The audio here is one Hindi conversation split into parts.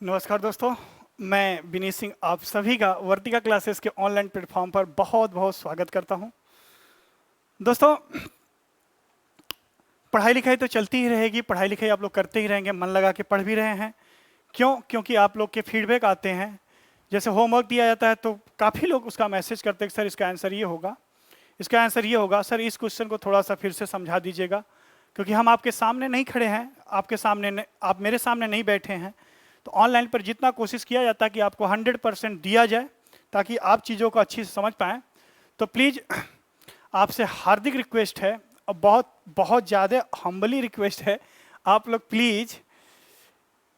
नमस्कार दोस्तों, मैं विनीत सिंह आप सभी का वर्तिका क्लासेस के ऑनलाइन प्लेटफॉर्म पर बहुत बहुत स्वागत करता हूं। दोस्तों, पढ़ाई लिखाई तो चलती ही रहेगी, पढ़ाई लिखाई आप लोग करते ही रहेंगे, मन लगा के पढ़ भी रहे हैं। क्यों? क्योंकि आप लोग के फीडबैक आते हैं। जैसे होमवर्क दिया जाता है तो काफ़ी लोग उसका मैसेज करते हैं कि सर इसका आंसर ये होगा, इसका आंसर ये होगा, सर इस क्वेश्चन को थोड़ा सा फिर से समझा दीजिएगा। क्योंकि हम आपके सामने नहीं खड़े हैं, आपके सामने आप मेरे सामने नहीं बैठे हैं, तो ऑनलाइन पर जितना कोशिश किया जाता है कि आपको 100% दिया जाए ताकि आप चीज़ों को अच्छी से समझ पाएँ। तो प्लीज़ आपसे हार्दिक रिक्वेस्ट है और बहुत बहुत ज़्यादा हम्बली रिक्वेस्ट है, आप लोग प्लीज़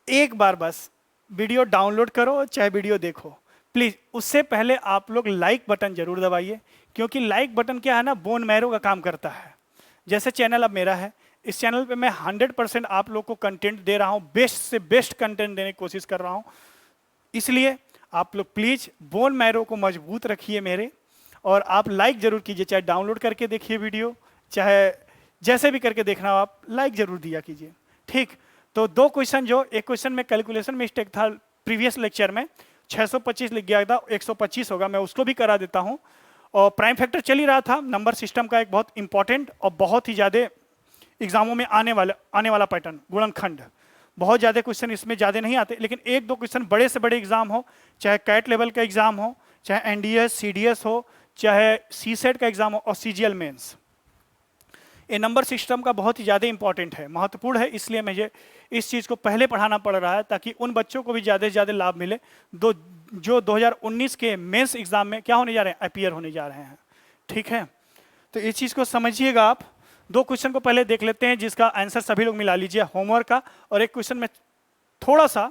एक बार बस वीडियो डाउनलोड करो चाहे वीडियो देखो, प्लीज़ उससे पहले आप लोग लाइक बटन जरूर दबाइए। क्योंकि लाइक बटन क्या है ना, बोन मैरो का काम करता है। जैसे चैनल अब मेरा है, इस चैनल पे मैं 100% आप लोग को कंटेंट दे रहा हूँ, बेस्ट से बेस्ट कंटेंट देने की कोशिश कर रहा हूँ। इसलिए आप लोग प्लीज़ बोन मैरो को मजबूत रखिए मेरे, और आप लाइक जरूर कीजिए, चाहे डाउनलोड करके देखिए वीडियो, चाहे जैसे भी करके देखना हो, आप लाइक जरूर दिया कीजिए। ठीक, तो दो क्वेश्चन, जो एक क्वेश्चन में कैलकुलेशन मिस्टेक था प्रीवियस लेक्चर में, 625 लिख गया था, 125 होगा, मैं उसको भी करा देता हूँ। और प्राइम फैक्टर चल ही रहा था, नंबर सिस्टम का एक बहुत इंपॉर्टेंट और बहुत ही ज़्यादा एग्जामों में आने वाला पैटर्न, गुणनखंड। बहुत ज़्यादा क्वेश्चन इसमें ज़्यादा नहीं आते, लेकिन एक दो क्वेश्चन बड़े से बड़े एग्जाम हो, चाहे कैट लेवल का एग्जाम हो, चाहे एनडीएस सीडीएस हो, चाहे सीसेट का एग्जाम हो, और सीजीएल मेंस, ये नंबर सिस्टम का बहुत ही ज़्यादा इंपॉर्टेंट है, महत्वपूर्ण है। इसलिए मुझे इस चीज़ को पहले पढ़ाना पड़ रहा है ताकि उन बच्चों को भी ज़्यादा से ज़्यादा लाभ मिले जो 2019 के मेंस एग्जाम में क्या होने जा रहे हैं, अपीयर होने जा रहे हैं। ठीक है, तो इस चीज़ को समझिएगा आप। दो क्वेश्चन को पहले देख लेते हैं जिसका आंसर सभी लोग मिला लीजिए, होमवर्क का। और एक क्वेश्चन में थोड़ा सा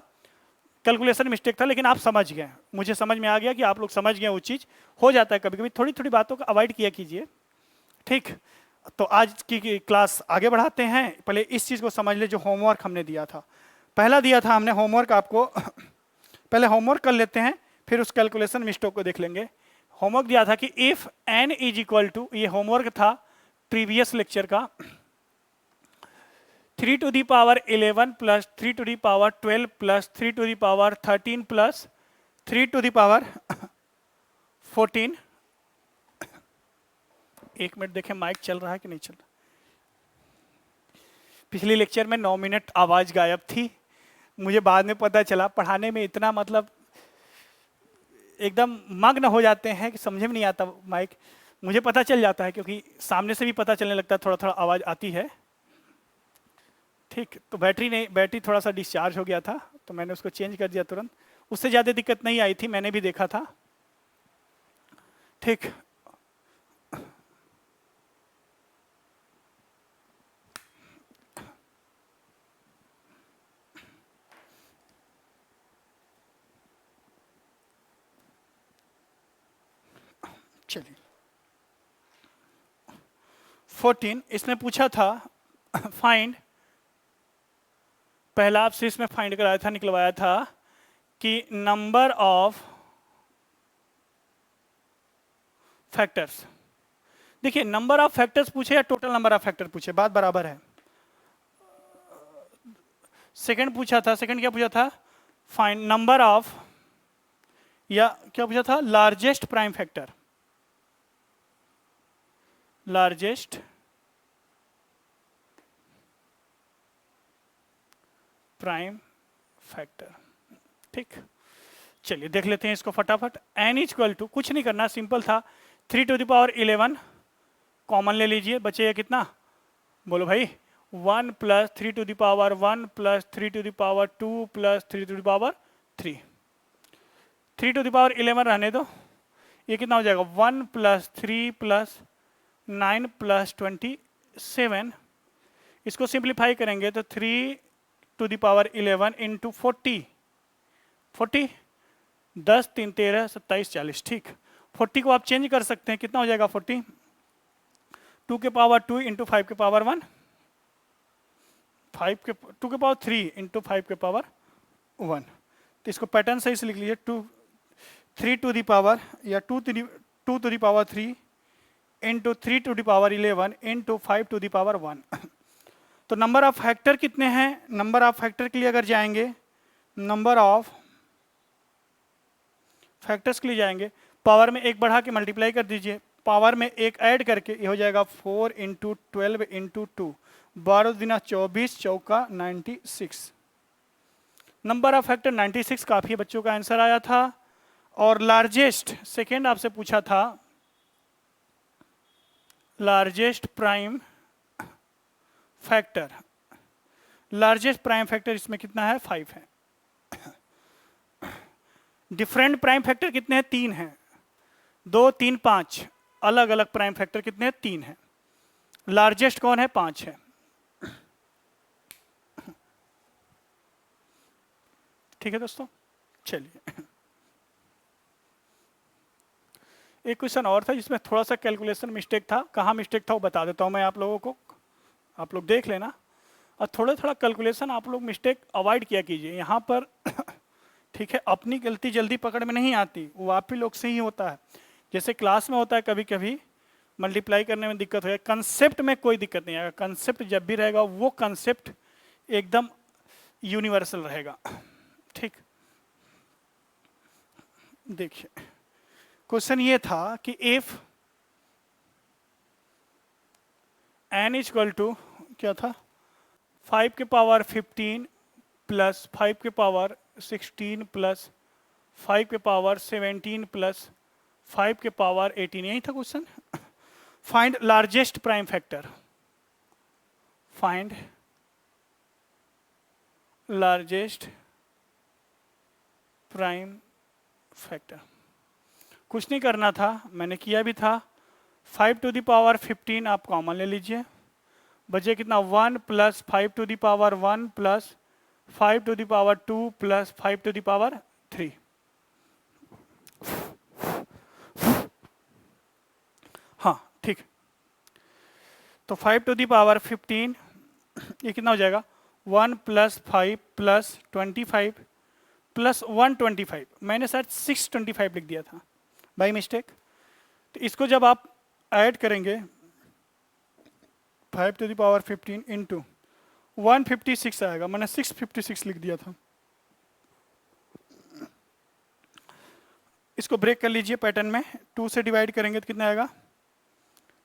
कैलकुलेशन मिस्टेक था, लेकिन आप समझ गए, मुझे समझ में आ गया कि आप लोग समझ गए। वो चीज़ हो जाता है कभी कभी, थोड़ी थोड़ी बातों को अवॉइड किया कीजिए। ठीक, तो आज की क्लास आगे बढ़ाते हैं। पहले इस चीज़ को समझ ले जो होमवर्क हमने दिया था। पहला दिया था हमने होमवर्क आपको पहले होमवर्क कर लेते हैं, फिर उस कैलकुलेशन मिस्टेक को देख लेंगे। होमवर्क दिया था कि if n is equal to, ये होमवर्क था प्रीवियस लेक्चर का, 3 to the power 11 plus 3 to the power 12 plus 3 to the power 13 plus 3 to the power 14। एक मिनट देखें माइक चल रहा है कि नहीं चल रहा। पिछले लेक्चर में 9 मिनट आवाज गायब थी, मुझे बाद में पता चला। पढ़ाने में इतना मतलब एकदम मग्न हो जाते हैं कि समझ में नहीं आता माइक, मुझे पता चल जाता है क्योंकि सामने से भी पता चलने लगता है, थोड़ा थोड़ा आवाज आती है। ठीक, तो बैटरी थोड़ा सा डिस्चार्ज हो गया था तो मैंने उसको चेंज कर दिया तुरंत। उससे ज़्यादा दिक्कत नहीं आई थी, मैंने भी देखा था। ठीक, चलिए 14 इसने पूछा था फाइंड, पहला आपसे इसमें फाइंड कराया था, निकलवाया था कि नंबर ऑफ फैक्टर्स। देखिए, नंबर ऑफ फैक्टर्स पूछे या टोटल नंबर ऑफ फैक्टर पूछे, बात बराबर है। सेकंड पूछा था, सेकंड क्या पूछा था, फाइंड नंबर ऑफ, या क्या पूछा था, largest prime factor, largest prime factor. ठीक, चलिए देख लेते हैं इसको फटाफट। n इज इक्वल टू, कुछ नहीं करना, सिंपल था, 3 टू द पावर 11 कॉमन ले लीजिए, बचेगा कितना, बोलो भाई, 1 plus 3 to the power 1 plus 3 to the power 2 plus 3 to the power 3। 3 to the power 11 रहने दो, ये कितना हो जाएगा, 1 प्लस 3 प्लस 9 प्लस 27। इसको सिंप्लीफाई करेंगे तो 3 टू द पावर 11 इंटू 40, 10 3 13 27 40। ठीक, 40 को आप चेंज कर सकते हैं, कितना हो जाएगा 40, 2 के पावर 2 इंटू 5 के पावर 1, 5 के 2 के पावर 3 इंटू 5 के पावर 1। तो इसको पैटर्न सही से लिख लीजिए, 3 टू दी पावर, या 2 to the power 3 into 3 to the power 11 into 5 to the power 1। तो नंबर ऑफ फैक्टर कितने हैं, नंबर ऑफ फैक्टर के लिए अगर जाएंगे नंबर ऑफ फैक्टर्स के लिए जाएंगे, पावर में एक बढ़ा के मल्टीप्लाई कर दीजिए, पावर में एक ऐड करके ये हो जाएगा 4 इंटू 12 इंटू 2, 12 दिना 24 चौका 96। नंबर ऑफ फैक्टर 96 काफी बच्चों का आंसर आया था। और लार्जेस्ट सेकेंड आपसे पूछा था, largest prime factor, largest prime factor इसमें कितना है? 5 है। डिफरेंट प्राइम फैक्टर कितने हैं? 3 हैं। 2, 3, 5 अलग अलग प्राइम फैक्टर कितने हैं? 3 हैं। लार्जेस्ट कौन है? 5 है। ठीक है दोस्तों, चलिए एक क्वेश्चन और था जिसमें थोड़ा सा कैलकुलेशन मिस्टेक था। कहाँ मिस्टेक था वो बता देता हूँ मैं आप लोगों को, आप लोग देख लेना। और थोड़ा थोड़ा कैलकुलेशन आप लोग मिस्टेक अवॉइड किया कीजिए यहाँ पर ठीक है, अपनी गलती जल्दी पकड़ में नहीं आती, वो आप ही लोग से ही होता है। जैसे क्लास में होता है कभी कभी मल्टीप्लाई करने में दिक्कत होगा, कंसेप्ट में कोई दिक्कत नहीं आएगा। कंसेप्ट जब भी रहेगा वो कंसेप्ट एकदम यूनिवर्सल रहेगा। ठीक, देखिए क्वेश्चन ये था कि इफ n इक्वल टू क्या था? 5 के पावर 15 प्लस 5 के पावर 16 प्लस 5 के पावर 17 प्लस 5 के पावर 18, यही था question. Find largest prime factor, find largest prime factor. कुछ नहीं करना था, मैंने किया भी था। 5 टू द पावर 15 आप कॉमन ले लीजिए, बचे कितना? 1 plus 5 to the power 1 plus 5 to the power 2 plus 5 to the power 3। हाँ ठीक, तो 5 टू द पावर 15 ये कितना हो जाएगा? 1 प्लस 5 प्लस 25 प्लस 125। मैंने शायद 625 लिख दिया था बाई मिस्टेक। तो इसको जब आप ऐड करेंगे 5 टू द पावर 15 इंटू 156 आएगा, मैंने 656 लिख दिया था। इसको ब्रेक कर लीजिए पैटर्न में, 2 से डिवाइड करेंगे तो कितना आएगा?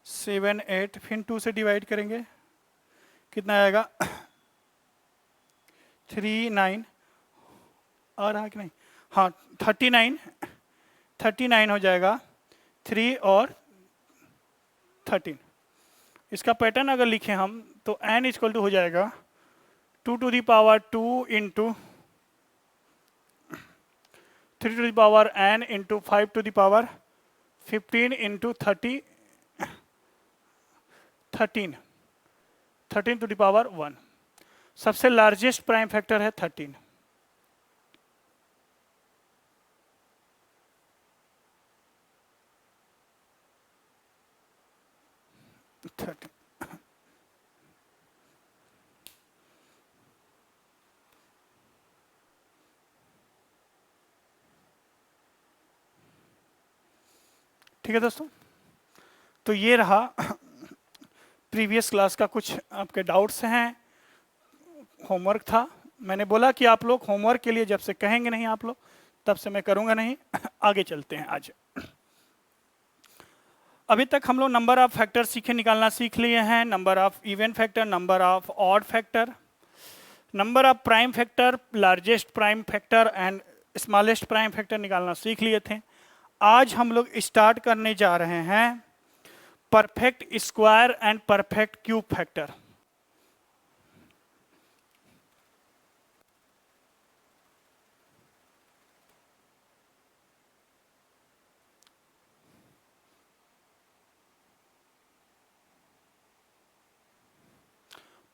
7, 8, फिर 2 से डिवाइड करेंगे कितना आएगा? 3, 9 आ रहा कि नहीं? हाँ 39 हो जाएगा, 3 और 13। इसका पैटर्न अगर लिखें हम तो n इक्वल टू हो जाएगा 2 to the power 2 into 3 to the power n into 5 to the power 15 into 13 to the power 1। सबसे लार्जेस्ट प्राइम फैक्टर है 13। ठीक है दोस्तों, तो ये रहा प्रीवियस क्लास का कुछ आपके डाउट्स हैं, होमवर्क था। मैंने बोला कि आप लोग होमवर्क के लिए जब से कहेंगे नहीं आप लोग तब से मैं करूंगा नहीं। आगे चलते हैं। आज अभी तक हम लोग नंबर ऑफ फैक्टर निकालना सीख लिए हैं। Number of even factor, number of odd factor, number of prime factor, largest prime factor and smallest prime factor निकालना सीख लिए थे। आज हम लोग स्टार्ट करने जा रहे हैं perfect square and perfect cube factor.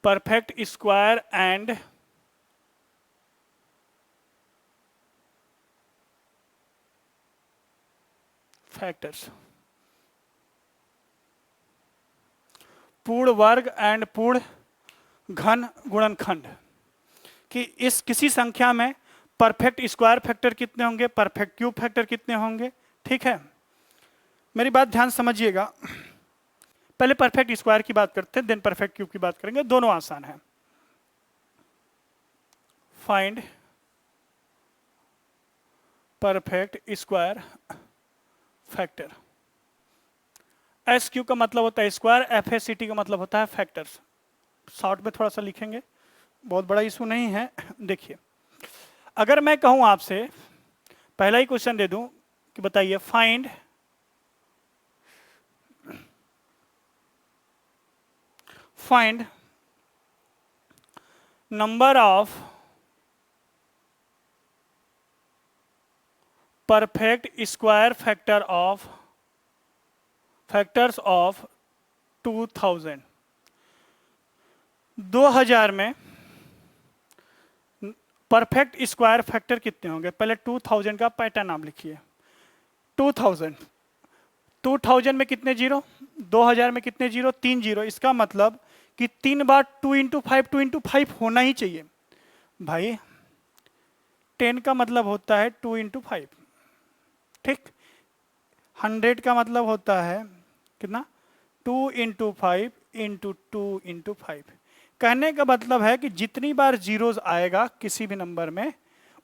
Perfect square and factors, पूर्ण वर्ग एंड पूर्ण घन गुणनखंड कि इस किसी संख्या में परफेक्ट स्क्वायर फैक्टर कितने होंगे, परफेक्ट क्यूब फैक्टर कितने होंगे। ठीक है, मेरी बात ध्यान समझिएगा। पहले परफेक्ट स्क्वायर की बात करते हैं, देन परफेक्ट क्यूब की बात करेंगे, दोनों आसान है। Find perfect square factor. S Q का मतलब होता है square, F A C T का मतलब होता है फैक्टर्स। शॉर्ट में थोड़ा सा लिखेंगे, बहुत बड़ा इशू नहीं है। देखिए, अगर मैं कहूं आपसे, पहला ही क्वेश्चन दे दूं कि बताइए find number of perfect square factors of 2000। 2000 में परफेक्ट स्क्वायर फैक्टर कितने होंगे? पहले 2000 का पैटर्न आप लिखिए। 2000 में कितने जीरो? 2000 में कितने जीरो? 3 जीरो। इसका मतलब कि 3 बार 2 इंटू 5 होना ही चाहिए भाई। 10 का मतलब होता है 2 इंटू 5, ठीक। 100 का मतलब होता है कितना? 2 इंटू 5 इंटू 2 इंटू 5। कहने का मतलब है कि जितनी बार जीरोज आएगा किसी भी नंबर में,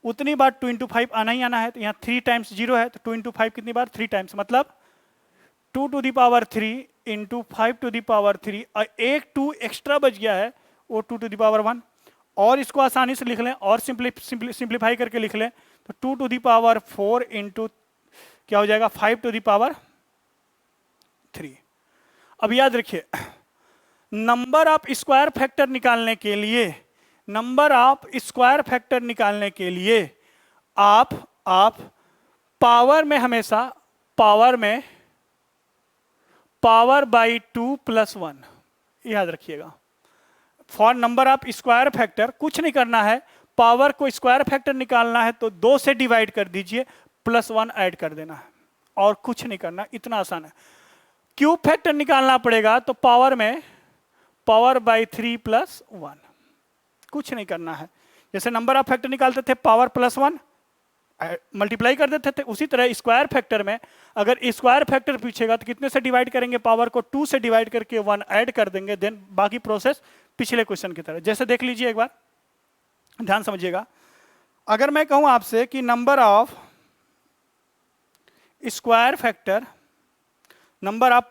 उतनी बार 2 इंटू 5 आना ही आना है। तो यहाँ 3 टाइम्स जीरो है, तो 2 इंटू 5 कितनी बार? 3 टाइम्स, मतलब 2 to the power 3 into 5 to the power 3। और एक 2 एक्स्ट्रा बच गया है, वो 2 टू दी पावर 1। और इसको आसानी से लिख लें और सिंप्लीफाई करके लिख लें, तो 2 टू दी पावर 4 इंटू क्या हो जाएगा? 5 टू दी पावर 3। अब याद रखिए, नंबर ऑफ स्क्वायर फैक्टर निकालने के लिए, आप पावर में हमेशा पावर बाई 2 प्लस 1 याद रखिएगा। For number of square factor कुछ नहीं करना है, पावर को स्क्वायर फैक्टर निकालना है तो 2 से डिवाइड कर दीजिए, प्लस 1 ऐड कर देना है, और कुछ नहीं करना, इतना आसान है। क्यूब फैक्टर निकालना पड़ेगा तो पावर में पावर बाई 3 प्लस 1, कुछ नहीं करना है। जैसे नंबर ऑफ फैक्टर निकालते थे पावर प्लस 1 मल्टीप्लाई कर देते थे, उसी तरह स्क्वायर फैक्टर में अगर स्क्वायर फैक्टर पूछेगा तो कितने से डिवाइड करेंगे? पावर को 2 से डिवाइड करके 1 ऐड कर देंगे, देन बाकी प्रोसेस पिछले क्वेश्चन की तरह। जैसे देख लीजिए एक बार, ध्यान समझिएगा। अगर मैं कहूं आपसे कि number of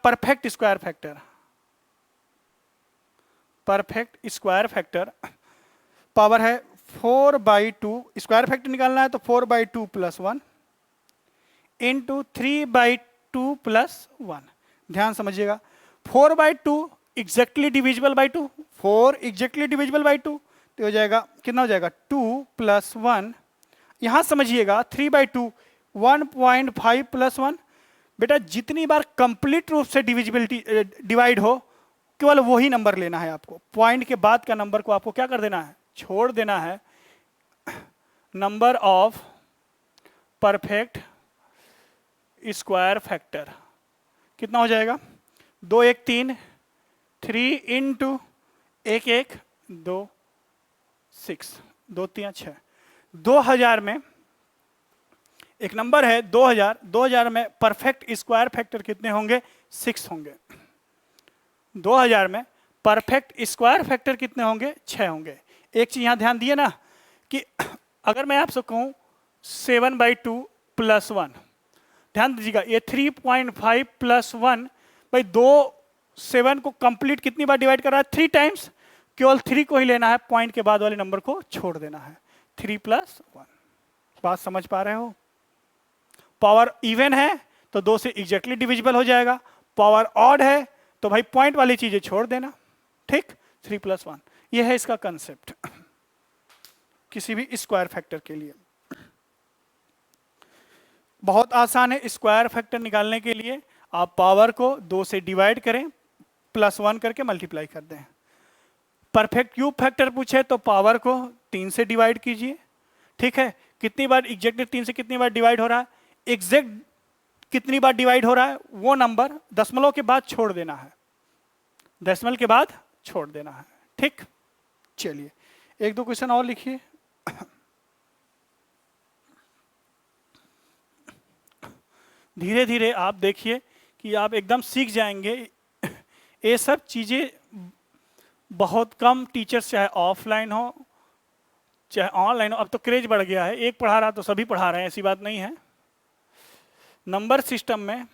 perfect square factor power है 4/2, स्क्वायर फैक्टर निकालना है तो 4/2 प्लस 1 इंटू 3/2 प्लस 1। ध्यान समझिएगा, 4/2 exactly divisible by 2, 4 exactly divisible by 2, तो हो जाएगा कितना? हो जाएगा 2 प्लस 1। यहां समझिएगा 3/2 1.5 प्लस 1। बेटा जितनी बार कंप्लीट रूप से डिवाइड हो, केवल वही नंबर लेना है आपको। पॉइंट के बाद का नंबर को आपको क्या कर देना है? छोड़ देना है। Number of perfect square factor कितना हो जाएगा? 2 1 3, 3 इंटू 1 1 2 6, 2 3 6। 2000 में एक नंबर है 2000, 2000 में परफेक्ट स्क्वायर फैक्टर कितने होंगे? 6 होंगे। 2000 में परफेक्ट स्क्वायर फैक्टर कितने होंगे? 6 होंगे। एक चीज यहां ध्यान दिए ना कि अगर मैं आपसे कहूं 7/2 प्लस 1, ध्यान दीजिएगा, ये 3.5 प्लस 1 भाई 7 को कंप्लीट कितनी बार डिवाइड कर रहा है? 3 टाइम्स। केवल 3 को ही लेना है, पॉइंट के बाद वाले नंबर को छोड़ देना है। 3 प्लस 1। बात समझ पा रहे हो? पावर इवन है तो 2 से एग्जैक्टली डिविजिबल हो जाएगा, पावर ऑड है तो भाई पॉइंट वाली चीजें छोड़ देना, ठीक। 3 प्लस 1, यह है इसका कंसेप्ट किसी भी स्क्वायर फैक्टर के लिए। बहुत आसान है स्क्वायर फैक्टर निकालने के लिए। आप पावर को 2 से डिवाइड करें, प्लस 1 करके मल्टीप्लाई कर दें। परफेक्ट क्यूब फैक्टर पूछे तो पावर को 3 से डिवाइड कीजिए, ठीक है। कितनी बार एग्जैक्टली 3 से कितनी बार डिवाइड हो रहा है? एग्जैक्ट कितनी बार डिवाइड हो रहा है वो नंबर दशमलव के बाद छोड़ देना है, डेसिमल के बाद छोड़ देना है, ठीक। चलिए 1-2 क्वेश्चन और लिखिए। धीरे धीरे आप देखिए कि आप एकदम सीख जाएंगे। ये सब चीजें बहुत कम टीचर्स, चाहे ऑफलाइन हो चाहे ऑनलाइन हो, अब तो क्रेज बढ़ गया है, एक पढ़ा रहा तो सभी पढ़ा रहे हैं, ऐसी बात नहीं है। नंबर सिस्टम में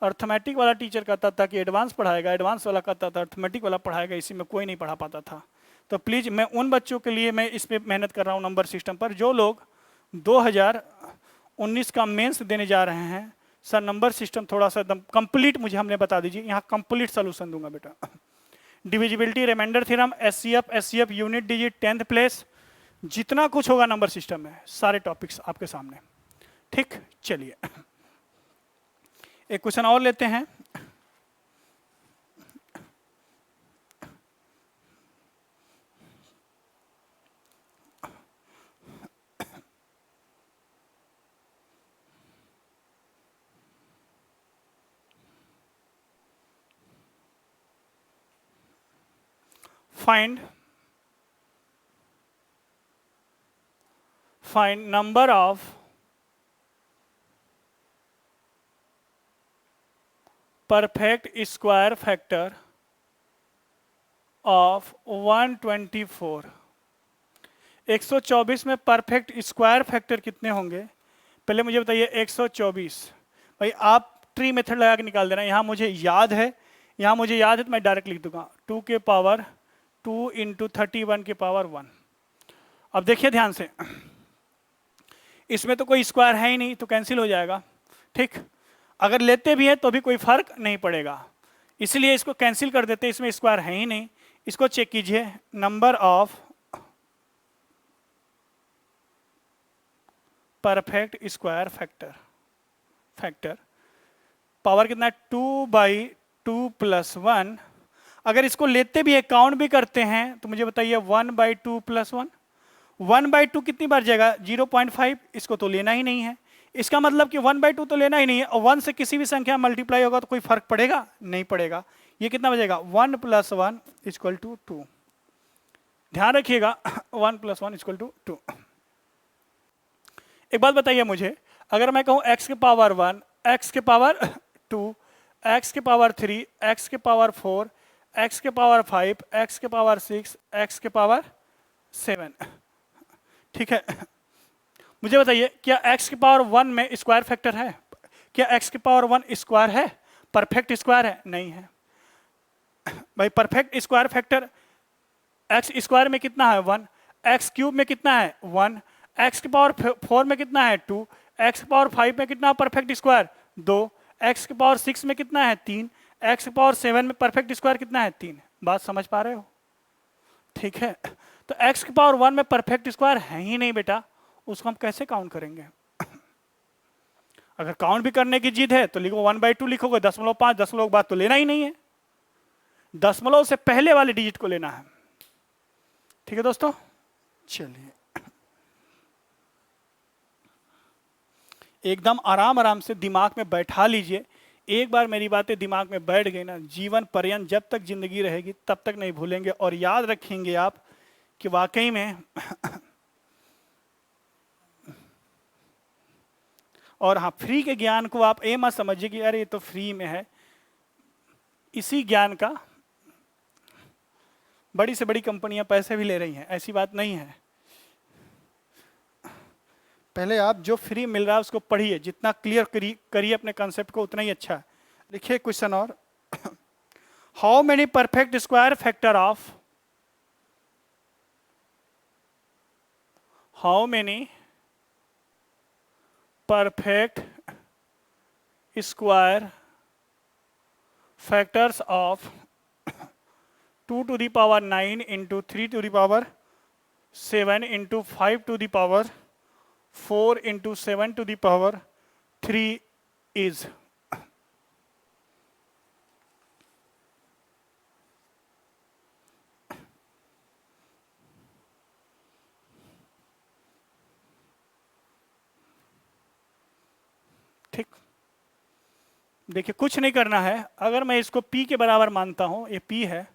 अर्थमेटिक वाला टीचर कहता था कि एडवांस पढ़ाएगा, एडवांस वाला कहता था अर्थमेटिक वाला पढ़ाएगा, इसी में कोई नहीं पढ़ा पाता था। तो प्लीज़ मैं उन बच्चों के लिए मैं इस पे मेहनत कर रहा हूँ नंबर सिस्टम पर, जो लोग 2019 का मेंस देने जा रहे हैं, सर नंबर सिस्टम थोड़ा सा एकदम कंप्लीट मुझे हमने बता दीजिए, यहाँ कंप्लीट सोल्यूशन दूंगा बेटा। Divisibility, remainder theorem, SCF, unit digit, 10th place, जितना कुछ होगा नंबर सिस्टम में सारे टॉपिक्स आपके सामने। ठीक, चलिए एक क्वेश्चन और लेते हैं। find number of perfect square factor of 124। 124 में परफेक्ट स्क्वायर फैक्टर कितने होंगे, पहले मुझे बताइए। 124 भाई आप ट्री मेथड लगा के निकाल देना, यहाँ मुझे याद है, यहाँ मुझे याद है तो मैं डायरेक्ट लिख दूंगा 2 के पावर 2 इंटू 31 के पावर 1। अब देखिए ध्यान से, इसमें तो कोई स्क्वायर है ही नहीं तो कैंसिल हो जाएगा। ठीक, अगर लेते भी हैं तो भी कोई फर्क नहीं पड़ेगा, इसलिए इसको कैंसिल कर देते, इसमें स्क्वायर है ही नहीं। इसको चेक कीजिए, number of perfect square factor power कितना है 2/2 + 1। अगर इसको लेते भी है काउंट भी करते हैं तो मुझे बताइए 1/2 + 1। 1/2 कितनी बार जाएगा 0.5, इसको तो लेना ही नहीं है। इसका मतलब कि 1/2 तो लेना ही नहीं है, और 1 से किसी भी संख्या मल्टीप्लाई होगा तो कोई फर्क पड़ेगा नहीं पड़ेगा। ये कितना बचेगा 1 + 1 = 2। ध्यान रखिएगा 1 + 1 = 2। एक बात बताइए मुझे, अगर मैं कहूं x के पावर 1, x के पावर 2, x के पावर 3, x के पावर 4, x के पावर 5, x के पावर 6, x के पावर 7, ठीक है, मुझे बताइए क्या x के पावर 1 में स्क्वायर फैक्टर है? क्या x के पावर 1 स्क्वायर है, परफेक्ट स्क्वायर है? नहीं है भाई। Perfect square factor x square में कितना है 1, x क्यूब में कितना है 1, x के पावर 4 में कितना है 2, x के पावर 5 में कितना परफेक्ट स्क्वायर 2, x के पावर 6 में कितना है 3, x के पावर 7 में परफेक्ट स्क्वायर कितना है 3। बात समझ पा रहे हो? ठीक है, तो x के पावर 1 में परफेक्ट स्क्वायर है ही नहीं बेटा, उसको हम कैसे काउंट करेंगे? अगर काउंट भी करने की जिद है तो लिखो 1/2 लिखोगे, 0.5 दशमलव बाद तो लेना ही नहीं है, दशमलव से पहले वाले डिजिट को लेना है। ठीक है दोस्तों, चलिए एकदम आराम से दिमाग में बैठा लीजिए। एक बार मेरी बातें दिमाग में बैठ गई ना, जीवन पर्यंत जब तक जिंदगी रहेगी तब तक नहीं भूलेंगे, और याद रखेंगे आप कि वाकई में और हाँ, फ्री के ज्ञान को आप ये मत समझिए कि अरे ये तो फ्री में है। इसी ज्ञान का बड़ी से बड़ी कंपनियां पैसे भी ले रही हैं, ऐसी बात नहीं है। पहले आप जो फ्री मिल रहा है उसको पढ़िए, जितना क्लियर करिए अपने कंसेप्ट को उतना ही अच्छा है। देखिए क्वेश्चन और, how many perfect square factor of, how many perfect square factors of 2 to the power 9 into 3 to the power 7 into 5 to the power 4 into 7 to the power 3 is? ठीक, देखिए कुछ नहीं करना है। अगर मैं इसको p के बराबर मानता हूं, ये p है,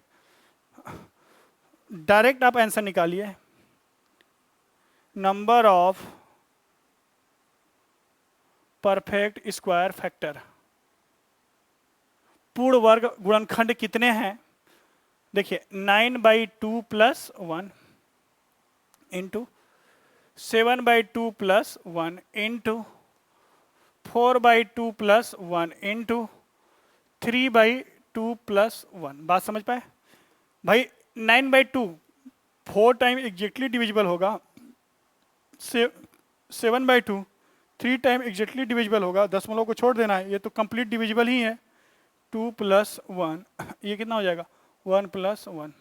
डायरेक्ट आप आंसर निकालिए, number of perfect square factor, पूर्ण वर्ग गुणनखंड कितने हैं? देखिए 9/2 + 1 into 7/2 plus 1 into 4/2 plus 1 into 3/2 plus 1। बात समझ पाए भाई? 9/2 4 टाइम एग्जैक्टली डिविजिबल होगा, 7/2 3 टाइम एग्जैक्टली डिविजिबल होगा, दशमलव को छोड़ देना है, ये तो कंप्लीट डिविजिबल ही है। 2 प्लस 1 ये कितना हो जाएगा? 1 plus 1।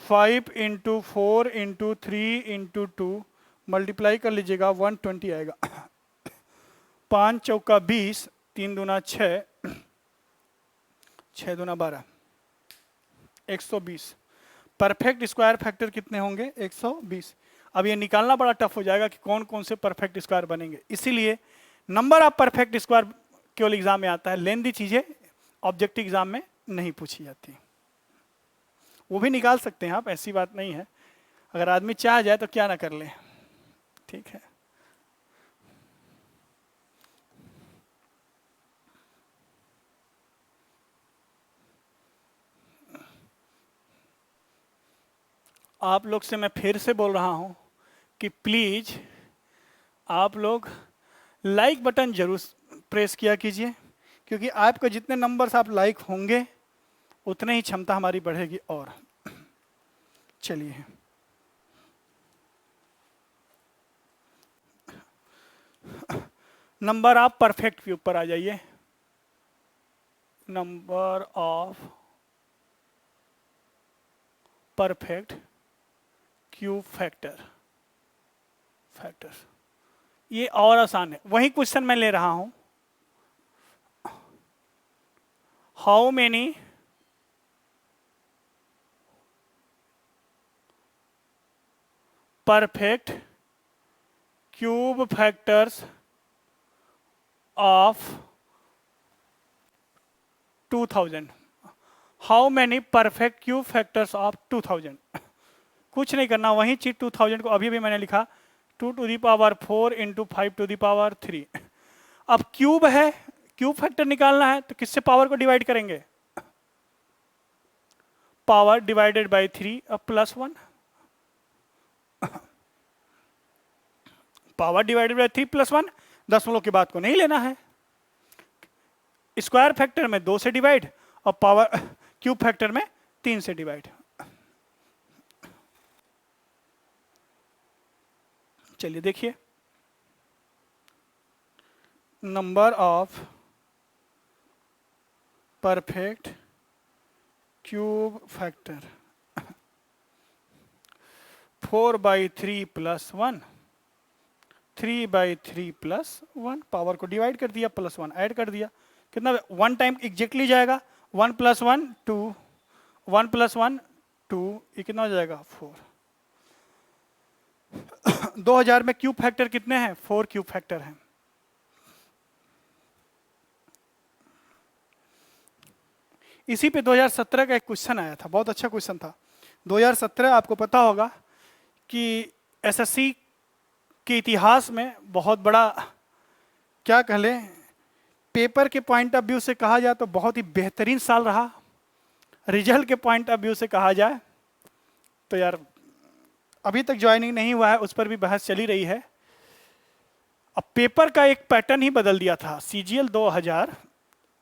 5 into 4 into 3 into 2 multiply कर लीजिएगा, 120 आएगा। 5 चौका 20, 3 दूना 6, 6 दूना 12, 120। परफेक्ट स्क्वायर फैक्टर कितने होंगे? 120। अब ये निकालना बड़ा टफ हो जाएगा कि कौन कौन से परफेक्ट स्क्वायर बनेंगे, इसीलिए नंबर ऑफ परफेक्ट स्क्वायर केवल एग्जाम में आता है, लेंदी चीजें ऑब्जेक्टिव एग्जाम में नहीं पूछी जाती। वो भी निकाल सकते हैं आप, ऐसी बात नहीं है, अगर आदमी चाह जाए तो क्या ना कर ले। ठीक है, आप लोग से मैं फिर से बोल रहा हूं कि प्लीज आप लोग लाइक बटन जरूर प्रेस किया कीजिए, क्योंकि आपके जितने नंबर्स आप लाइक होंगे उतने ही क्षमता हमारी बढ़ेगी। और चलिए, नंबर ऑफ परफेक्ट के ऊपर आ जाइए। Number of perfect cube factors, ये और आसान है। वही क्वेश्चन मैं ले रहा हूं, how many perfect cube factors of 2000, how many perfect cube factors of 2000। कुछ नहीं करना, वही चीज 2000 को अभी भी मैंने लिखा 2 to the power 4 into 5 to the power 3। अब क्यूब है, क्यूब फैक्टर निकालना है तो किससे पावर को डिवाइड करेंगे? पावर डिवाइडेड बाय 3 अब plus 1। Power divided by 3 plus 1, दशमलव की बात को नहीं लेना है। स्क्वायर फैक्टर में 2 से डिवाइड और पावर क्यूब फैक्टर में 3 से डिवाइड। चलिए देखिए, number of perfect cube factor 4/3 plus 1, 3/3 plus 1, power को डिवाइड कर दिया, प्लस 1 ऐड कर दिया, कितना 1 टाइम एग्जैक्टली जाएगा। 1 प्लस 1 2, 1 प्लस 1 2, ये कितना हो जाएगा? 4। 2000 में क्यूब फैक्टर कितने हैं? 4 क्यूब फैक्टर हैं। इसी पे 2017 का एक क्वेश्चन आया था, बहुत अच्छा क्वेश्चन था। 2017 आपको पता होगा कि एसएससी के इतिहास में बहुत बड़ा, क्या कह लें, पेपर के पॉइंट ऑफ व्यू से कहा जाए तो बहुत ही बेहतरीन साल रहा। रिजल्ट के पॉइंट ऑफ व्यू से कहा जाए तो यार अभी तक ज्वाइनिंग नहीं हुआ है, उस पर भी बहस चली रही है। अब पेपर का एक पैटर्न ही बदल दिया था। सीजीएल 2000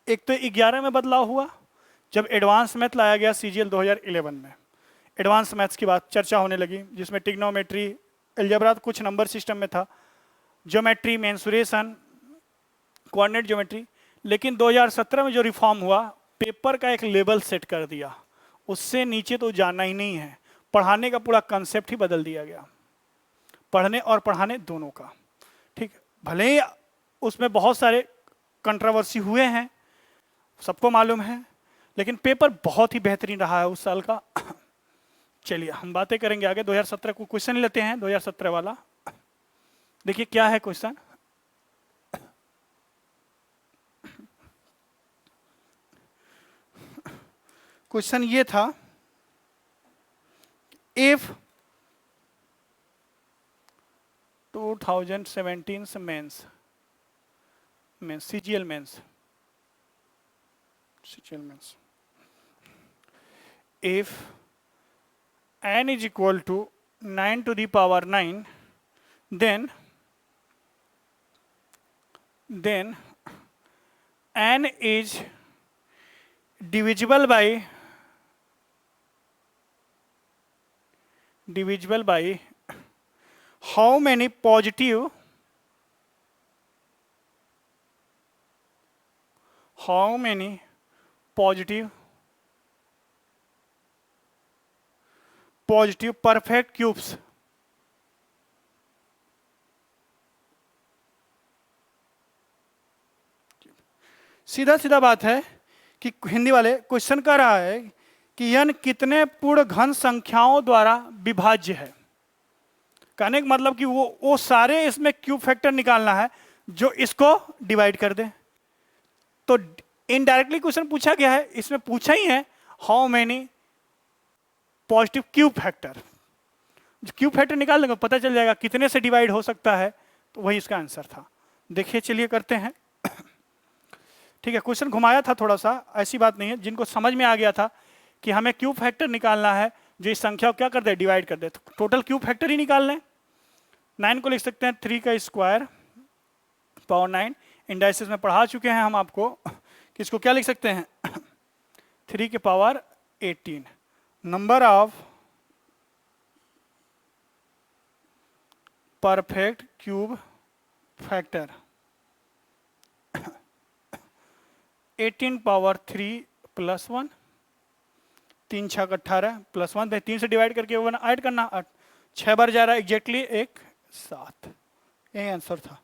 एक तो 11 में बदलाव हुआ जब एडवांस मैथ लाया गया, सीजीएल 2011 में एडवांस मैथ्स की बात चर्चा होने लगी, जिसमें टिग्नोमेट्री, अलजेब्रा कुछ नंबर सिस्टम में था, ज्योमेट्री, मेंसुरेशन, कोऑर्डिनेट ज्योमेट्री। लेकिन 2017 में जो रिफॉर्म हुआ, पेपर का एक लेवल सेट कर दिया, उससे नीचे तो जाना ही नहीं है। पढ़ाने का पूरा कंसेप्ट ही बदल दिया गया, पढ़ने और पढ़ाने दोनों का। ठीक, भले ही उसमें बहुत सारे कंट्रोवर्सी हुए हैं, सबको मालूम है, लेकिन पेपर बहुत ही बेहतरीन रहा है उस साल का। चलिए हम बातें करेंगे आगे। 2017 को क्वेश्चन लेते हैं, 2017 वाला। देखिए क्या है क्वेश्चन। क्वेश्चन ये था, if 2017 mains CGL mains if n is equal to 9 to the power 9 then n is divisible by how many positive perfect cubes. सीधा सीधा बात है कि हिंदी वाले क्वेश्चन कर रहा है कि n कितने पूर्ण घन संख्याओं द्वारा विभाज्य है। कहने का मतलब कि वो सारे इसमें क्यूब फैक्टर निकालना है जो इसको डिवाइड कर दे। तो इनडायरेक्टली क्वेश्चन पूछा गया है, इसमें पूछा ही है how many positive cube factor. Cube factor निकाल देंगे पता चल जाएगा कितने से डिवाइड हो सकता है, तो वही इसका आंसर था। देखिए चलिए करते हैं। ठीक है, क्वेश्चन घुमाया था थोड़ा सा, ऐसी बात नहीं है। जिनको समझ में आ गया था कि हमें क्यूब फैक्टर निकालना है जो इस संख्या को क्या कर दे, डिवाइड कर दे, तो टोटल क्यूब फैक्टर ही निकालना है। 9 को लिख सकते हैं 3 का स्क्वायर पावर 9। इंडाइसिस में पढ़ा चुके हैं हम आपको कि इसको क्या लिख सकते हैं 3 के power 18। Number of perfect cube factor 18 power 3 plus 1, 3 6 18 plus 1, 3 से डिवाइड करके 1 ऐड करना, 6 बार जा रहा है एग्जैक्टली 1 7। यही आंसर था।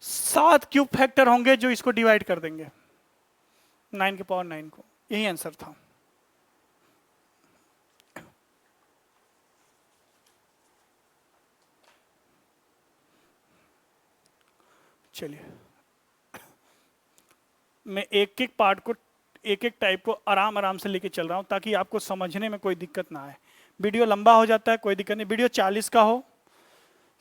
सात क्यूब फैक्टर होंगे जो इसको डिवाइड कर देंगे 9 के पावर 9 को। यही आंसर था। चलिए मैं एक एक पार्ट को, एक एक टाइप को आराम से लेके चल रहा हूं ताकि आपको समझने में कोई दिक्कत ना आए। वीडियो लंबा हो जाता है, कोई दिक्कत नहीं। वीडियो 40 का हो,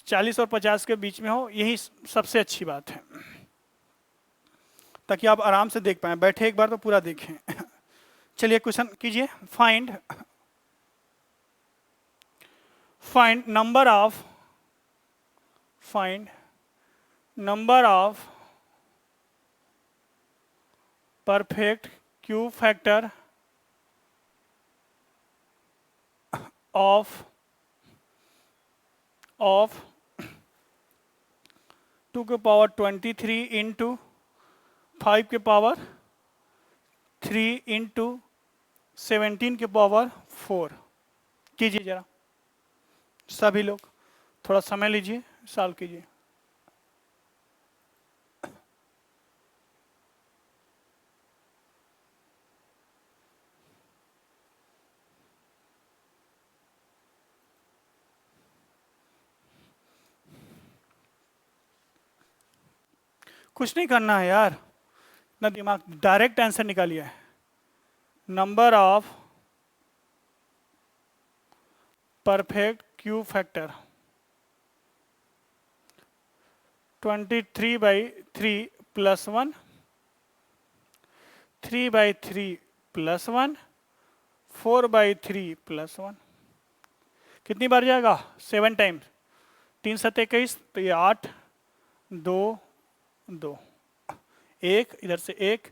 40 और 50 के बीच में हो, यही सबसे अच्छी बात है ताकि आप आराम से देख पाएं। बैठे एक बार तो पूरा देखें। चलिए क्वेश्चन कीजिए। Find number of perfect cube factor of 2 के पावर 23 इंटू 5 के पावर 3 इंटू 17 के पावर 4। कीजिए जरा सभी लोग, थोड़ा समय लीजिए, सॉल्व कीजिए। कुछ नहीं करना है यार, ना दिमाग, डायरेक्ट आंसर निकालिए। Number of perfect cube factor 23/3 plus 1, 3/3 plus 1, 4/3 plus 1। कितनी बार जाएगा? 7 टाइम्स। 3 7 21, तो ये 8 2 2 1, इधर से 1।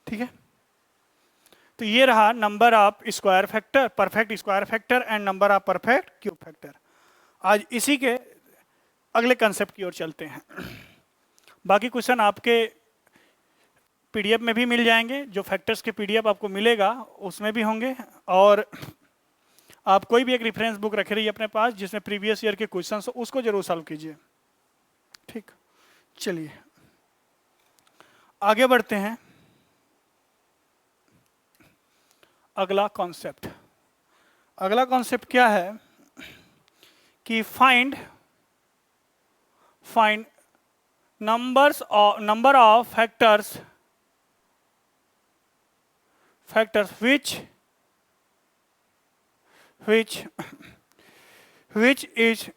ठीक है, तो ये रहा number of square factor, perfect square factor and number of perfect cube factor. आज इसी के अगले कंसेप्ट की ओर चलते हैं। बाकी क्वेश्चन आपके पीडीएफ में भी मिल जाएंगे, जो फैक्टर्स के पीडीएफ आपको मिलेगा उसमें भी होंगे, और आप कोई भी एक रेफरेंस बुक रखे रहिए अपने पास जिसमें प्रीवियस ईयर के क्वेश्चंस हो, उसको जरूर सॉल्व कीजिए। ठीक, चलिए आगे बढ़ते हैं। अगला कॉन्सेप्ट क्या है कि find number of factors factors which is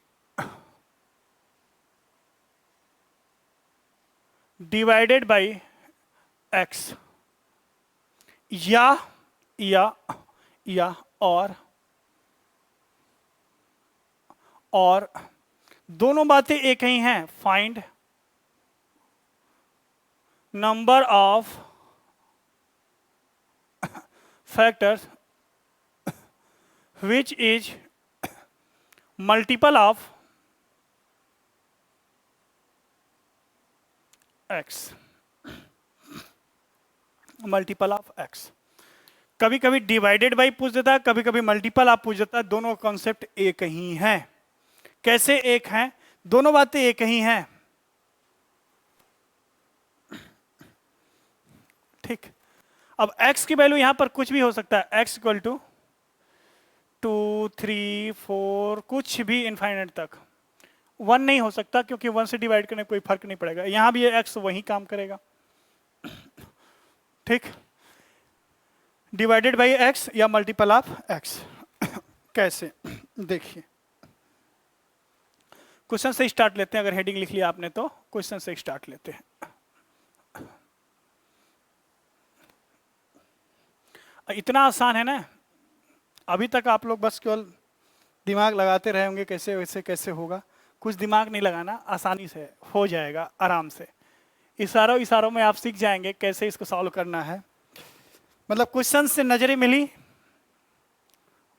divided by x, या और दोनों बातें एक ही हैं। Find number of factors which is multiple of x, multiple of x। कभी कभी डिवाइडेड बाई पूछ देता है, कभी कभी मल्टीपल ऑफ पूछ देता है। दोनों कॉन्सेप्ट एक ही हैं। कैसे एक हैं? दोनों बातें एक ही हैं। ठीक। अब x की वैल्यू यहां पर कुछ भी हो सकता है। x इक्वल टू 2, 3, 4, कुछ भी इनफाइनाइट तक। 1 नहीं हो सकता, क्योंकि 1 से डिवाइड करने कोई फर्क नहीं पड़ेगा। यहां भी ये x वही काम करेगा। ठीक। डिवाइडेड बाई x या मल्टीपल ऑफ x। कैसे? देखिए, क्वेश्चन से स्टार्ट लेते हैं। अगर हेडिंग लिख लिया आपने तो क्वेश्चन से स्टार्ट लेते हैं। इतना आसान है ना। अभी तक आप लोग बस केवल दिमाग लगाते रहे होंगे, कैसे वैसे कैसे होगा। कुछ दिमाग नहीं लगाना, आसानी से हो जाएगा, आराम से। इशारों में आप सीख जाएंगे कैसे इसको सॉल्व करना है। मतलब क्वेश्चन से नजरें मिली,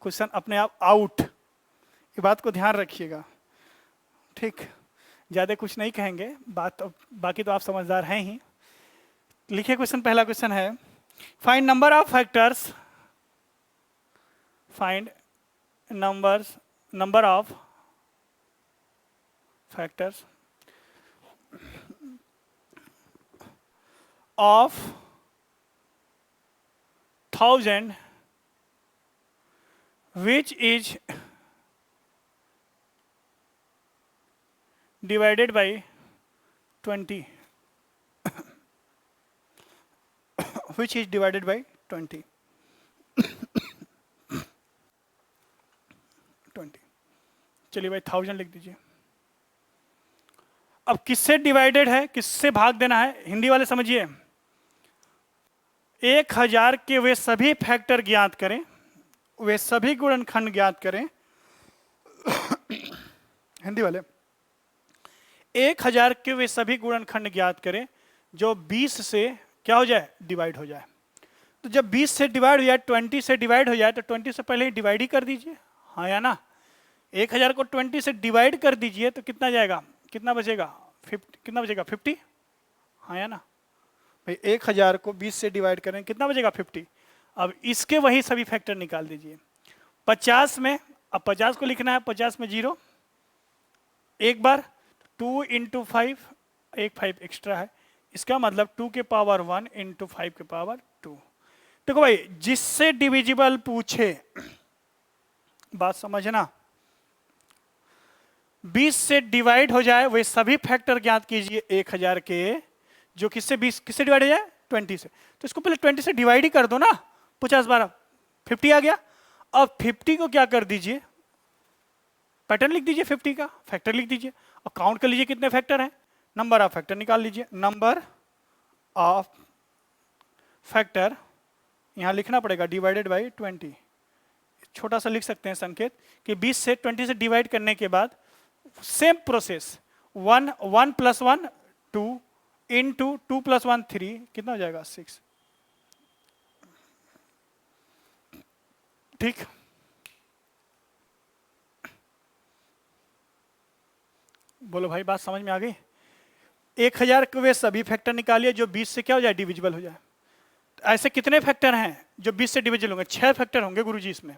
क्वेश्चन अपने आप आउट। ये बात को ध्यान रखिएगा। ठीक। ज्यादा कुछ नहीं कहेंगे, बाकी तो आप समझदार हैं ही। लिखिए क्वेश्चन। पहला क्वेश्चन है, find number of factors, find number of factors of 1000 which is divided by 20 which is divided by 20। चलिए भाई 1000 लिख दीजिए। अब किससे डिवाइडेड है, किससे भाग देना है? हिंदी वाले समझिए। 1000 के वे सभी फैक्टर ज्ञात करें, वे सभी गुणनखंड ज्ञात करें। हिंदी वाले, 1000 के वे सभी गुणनखंड ज्ञात करें जो 20 से क्या हो जाए? डिवाइड हो जाए। तो जब 20 से डिवाइड हो जाए, 20 से डिवाइड हो जाए, तो 20 से पहले ही डिवाइड ही कर दीजिए। हाँ या ना? 1000 को 20 से डिवाइड कर दीजिए तो कितना जाएगा? कितना बचेगा? 50। कितना बचेगा? 50। हाँ या ना भाई? 1000 को 20 से डिवाइड करें, कितना बचेगा? 50। अब इसके वही सभी फैक्टर निकाल दीजिए। 50 में, अब 50 को लिखना है, 50 में 0 एक बार, 2 × 5, एक 5 एक्स्ट्रा है। इसका मतलब 2 के पावर 1 × 5 के पावर 2। देखो भाई, जिससे डिविजिबल पूछे, बात समझना, 20 से डिवाइड हो जाए वे सभी फैक्टर ज्ञात कीजिए 1000 के, जो किससे डिवाइड हो जाए? 20 से। तो इसको पहले 20 से डिवाइड ही कर दो ना। 50 12 50 आ गया। अब 50 को क्या कर दीजिए? पैटर्न लिख दीजिए। 50 का फैक्टर लिख दीजिए और काउंट कर लीजिए कितने फैक्टर हैं। नंबर ऑफ फैक्टर निकाल लीजिए। नंबर ऑफ फैक्टर यहां लिखना पड़ेगा डिवाइडेड बाई 20। छोटा सा लिख सकते हैं संकेत कि 20 से 20 से डिवाइड करने के बाद सेम प्रोसेस, 1 + 1 2 इंटू 2 + 1 3, कितना हो जाएगा? 6। ठीक। बोलो भाई, बात समझ में आ गई? 1000 के वे सभी फैक्टर निकालिए जो 20 से क्या हो जाए? डिविजिबल हो जाए। ऐसे कितने फैक्टर हैं जो 20 से डिविजिबल होंगे? 6 फैक्टर होंगे गुरुजी, इसमें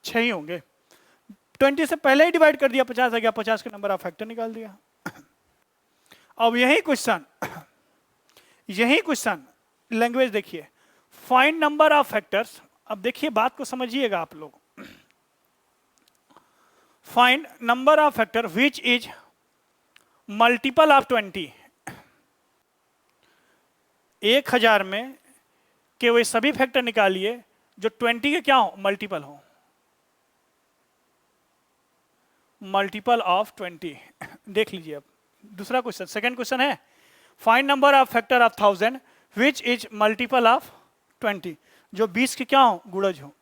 6 ही होंगे। 20 से पहले ही डिवाइड कर दिया, 50 आ गया, 50 के नंबर ऑफ फैक्टर निकाल दिया। अब यही क्वेश्चन लैंग्वेज देखिए, फाइंड नंबर ऑफ फैक्टर्स। अब देखिए, बात को समझिएगा आप लोग। Find number of factor which is multiple of 20। 1000 में कि वे सभी फैक्टर निकालिए जो 20 के क्या हो, मल्टीपल हो, मल्टीपल ऑफ 20। देख लीजिए अब दूसरा क्वेश्चन, सेकंड क्वेश्चन है find number of factor of 1000 which is multiple of 20, जो 20 के क्या हो, गुणज हो।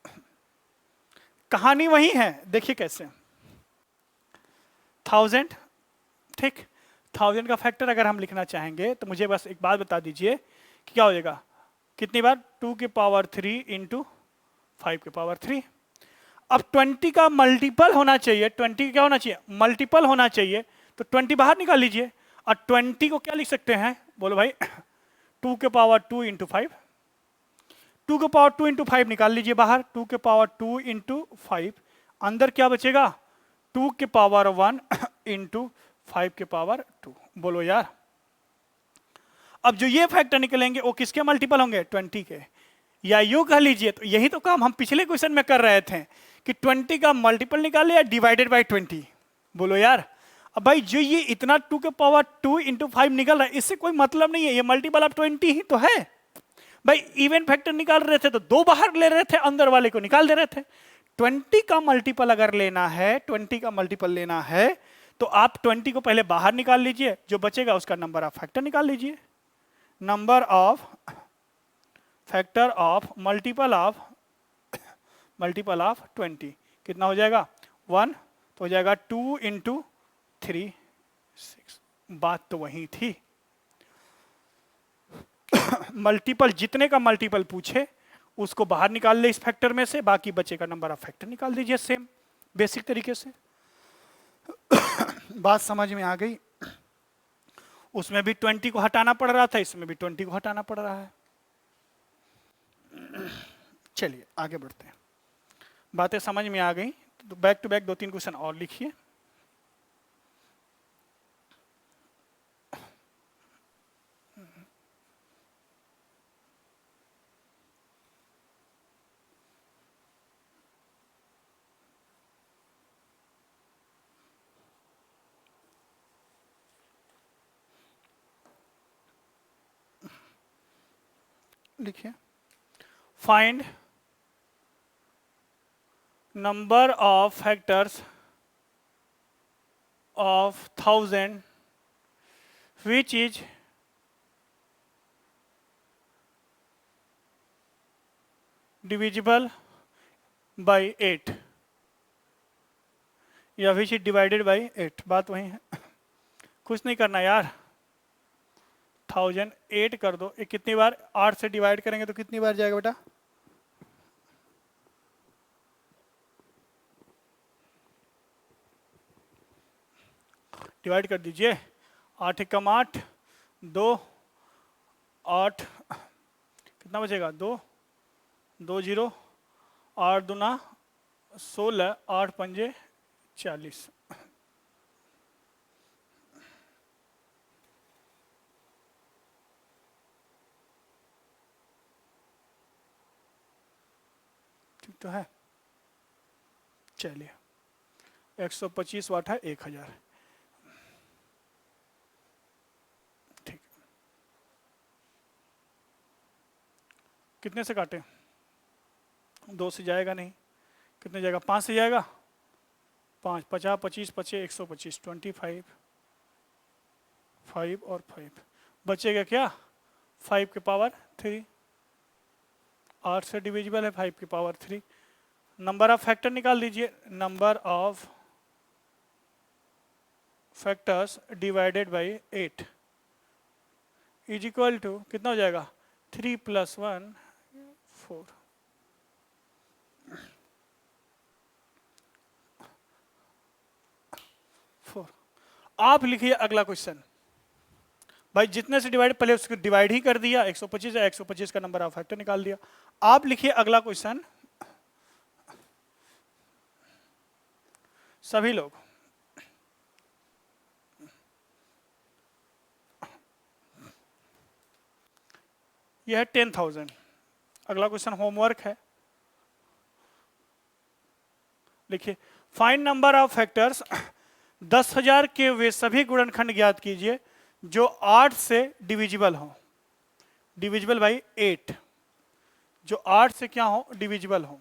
कहानी वही है, देखिए कैसे। 1000, ठीक, 1000 का फैक्टर अगर हम लिखना चाहेंगे तो मुझे बस एक बात बता दीजिए कि क्या हो जाएगा, कितनी बार, 2 की पावर 3 इंटू 5 की पावर 3। अब 20 का मल्टीपल होना चाहिए, 20 क्या होना चाहिए, मल्टीपल होना चाहिए, तो 20 बाहर निकाल लीजिए। और 20 को क्या लिख सकते हैं, बोलो भाई, 2 के पावर 2 इंटू 5, 2 के पावर 2 इंटू 5 निकाल लीजिए बाहर, 2 के पावर 2 इंटू 5, अंदर क्या बचेगा, 2 के पावर 1 इंटू 5 के पावर 2। बोलो यार, अब जो ये फैक्टर निकलेंगे वो किसके मल्टीपल होंगे, 20 के। या यूं कह लीजिए, तो यही तो काम हम पिछले क्वेश्चन में कर रहे थे कि 20 का मल्टीपल निकाले या डिवाइडेड बाय 20। बोलो यार, अब भाई जो ये इतना 2 के पावर 2 इंटू 5 निकल रहा है, इससे कोई मतलब नहीं है, ये मल्टीपल ऑफ 20 ही तो है। भाई इवन फैक्टर निकाल रहे थे तो 2 बाहर ले रहे थे, अंदर वाले को निकाल दे रहे थे। 20 का मल्टीपल अगर लेना है, 20 का मल्टीपल लेना है तो आप 20 को पहले बाहर निकाल लीजिए, जो बचेगा उसका नंबर ऑफ फैक्टर निकाल लीजिए। Number of factor of multiple of 20 कितना हो जाएगा, 1, तो हो जाएगा 2 इंटू 3, 6। बात तो वही थी। मल्टीपल, जितने का मल्टीपल पूछे उसको बाहर निकाल ले इस फैक्टर में से, बाकी बचेगा नंबर ऑफ फैक्टर निकाल दीजिए, सेम बेसिक तरीके से। बात समझ में आ गई। उसमें भी 20 को हटाना पड़ रहा था, इसमें भी 20 को हटाना पड़ रहा है। चलिए आगे बढ़ते हैं, बातें समझ में आ गई तो बैक टू बैक 2-3 क्वेश्चन और लिखिए। लिखिए, find number of factors of 1000 which is divisible by 8 या विच इज डिवाइडेड बाय 8। बात वही है, कुछ नहीं करना यार। 1000 8 कर दो, ये कितनी बार, 8 से डिवाइड करेंगे तो कितनी बार जाएगा बेटा, डिवाइड कर दीजिए। 8 एकम 8, 2, 8, कितना बचेगा, 2, 2 0, 8 दूना 16, 8 पंजे 40। ठीक तो है। चलिए 125 वाट है 1000, ठीक। कितने से काटे, 2 से जाएगा नहीं, कितने जाएगा, 5 से जाएगा, 5, 50, 25, 25, 125, 25, 5 और 5 बचेगा क्या, 5 के पावर 3। 8 से डिविजिबल है 5 की पावर 3। नंबर ऑफ फैक्टर निकाल दीजिए, number of factors divided by 8 is equal to कितना हो जाएगा, 3 + 1 4। आप लिखिए अगला क्वेश्चन। भाई जितने से डिवाइड, पहले उसको डिवाइड ही कर दिया, 125 है, 125 का नंबर ऑफ फैक्टर निकाल दिया। आप लिखिए अगला क्वेश्चन, सभी लोग। यह है 10,000। अगला क्वेश्चन होमवर्क है, लिखिए फाइंड नंबर ऑफ फैक्टर्स 10,000 के वे सभी गुणनखंड ज्ञात कीजिए जो 8 से डिविजिबल हो, डिविजिबल बाई 8। जो 8 से क्या हो, डिविजिबल हो।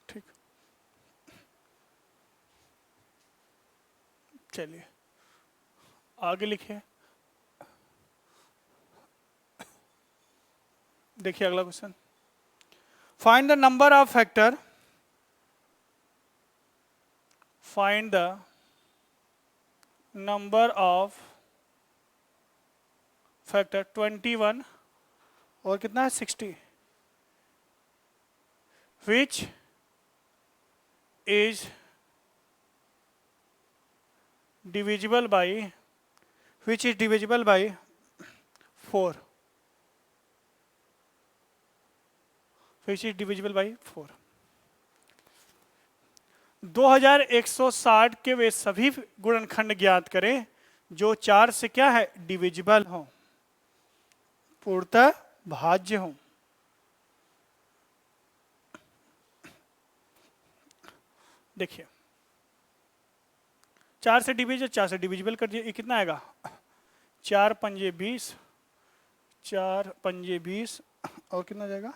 ठीक, चलिए आगे लिखिए। देखिए अगला question, find the number of factor, find the number of factor 21 और कितना है 60, which is divisible by, which is divisible by 4, which is divisible by 4। 2160 के वे सभी गुणनखंड ज्ञात करें जो 4 से क्या है, डिविजिबल हो, पूर्णतः भाज्य हो। देखिए 4 से डिविजिबल, 4 से डिविजिबल कर दिए, ये कितना आएगा, 4 पंजे 20, 4 पंजे 20 और कितना जाएगा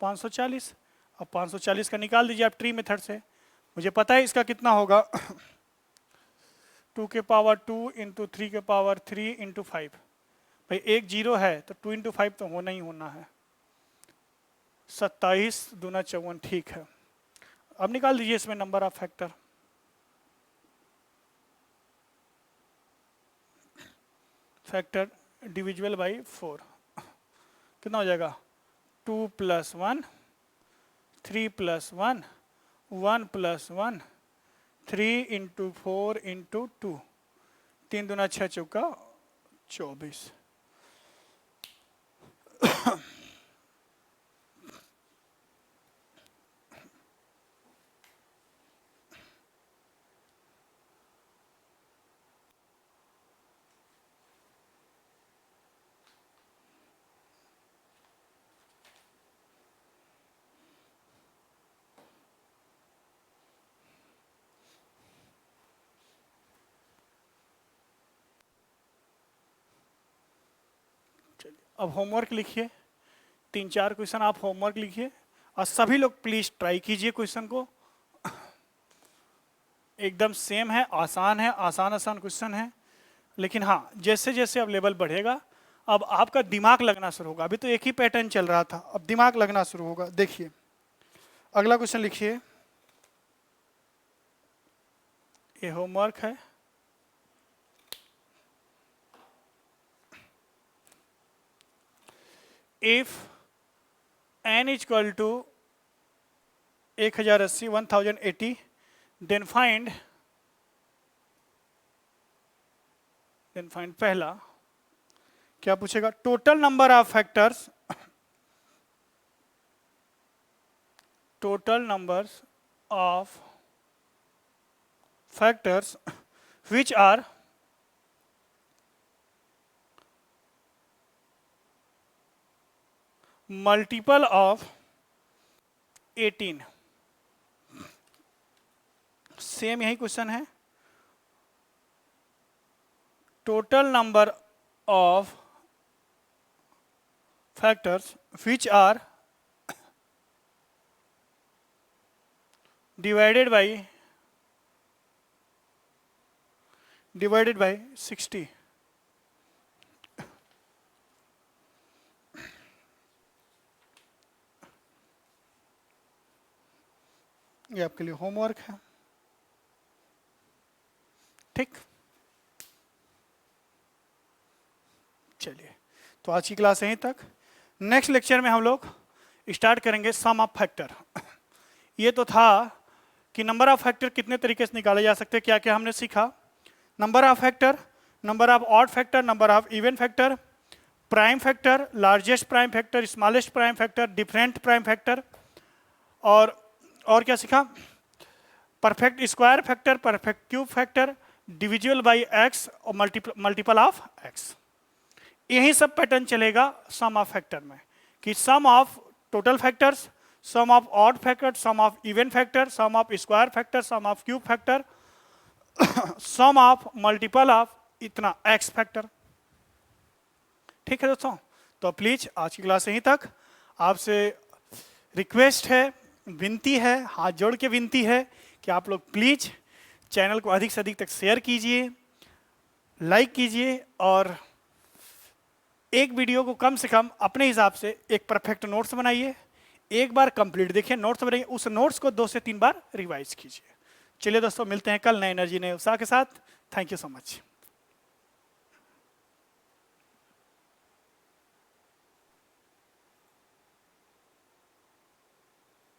540। अब 540 का निकाल दीजिए आप ट्री मेथड से, मुझे पता है इसका कितना होगा 2 के पावर 2 इंटू 3 के पावर 3 इंटू 5। भाई एक जीरो है तो 2 इंटू 5 तो होना ही होना है, 27 दूना 54, ठीक है। अब निकाल दीजिए इसमें number of factor, factor divisible by 4 कितना हो जाएगा, 2 + 1, 3 + 1, 1 + 1, 3 इंटू 4 इंटू 2, 3 दूना 6 चौका 24। अब होमवर्क लिखिए, 3-4 क्वेश्चन आप होमवर्क लिखिए और सभी लोग प्लीज ट्राई कीजिए क्वेश्चन को, एकदम सेम है, आसान है, आसान आसान क्वेश्चन है। लेकिन हाँ जैसे जैसे अब लेवल बढ़ेगा अब आपका दिमाग लगना शुरू होगा, अभी तो एक ही पैटर्न चल रहा था, अब दिमाग लगना शुरू होगा। देखिए अगला क्वेश्चन लिखिए, ये होमवर्क है, if n equal to 1080 1080 then find पहला क्या पूछेगा, total number of factors, total numbers of factors which are multiple of 18। Same यही क्वेश्चन है, total number of factors which are divided by 60। ये आपके लिए होमवर्क है, ठीक। चलिए तो आज की क्लास यहीं तक, नेक्स्ट लेक्चर में हम लोग स्टार्ट करेंगे सम ऑफ फैक्टर। ये तो था कि नंबर ऑफ फैक्टर कितने तरीके से निकाले जा सकते हैं, क्या क्या हमने सीखा, number of factor, number of odd factor, number of even factor, prime factor, largest prime factor, smallest prime factor, different prime factor, और क्या सीखा, perfect square factor, perfect cube factor, divisible by X और मल्टीपल ऑफ एक्स। यही सब पैटर्न चलेगा सम ऑफ फैक्टर में। कि sum of total factors, sum of odd factor, sum of even factor, sum of square factor, sum of cube factor, sum of multiple of इतना एक्स फैक्टर। ठीक है दोस्तों, तो प्लीज आज की क्लास यहीं तक। आपसे रिक्वेस्ट है, विनती है, हाथ जोड़ के विनती है कि आप लोग प्लीज चैनल को अधिक से अधिक तक शेयर कीजिए, लाइक कीजिए और एक वीडियो को कम से कम अपने हिसाब से एक परफेक्ट नोट्स बनाइए। एक बार कंप्लीट देखिए, नोट्स बनाइए, उस नोट्स को 2 से 3 बार रिवाइज कीजिए। चलिए दोस्तों, मिलते हैं कल नए एनर्जी नए उत्साह के साथ। Thank you so much.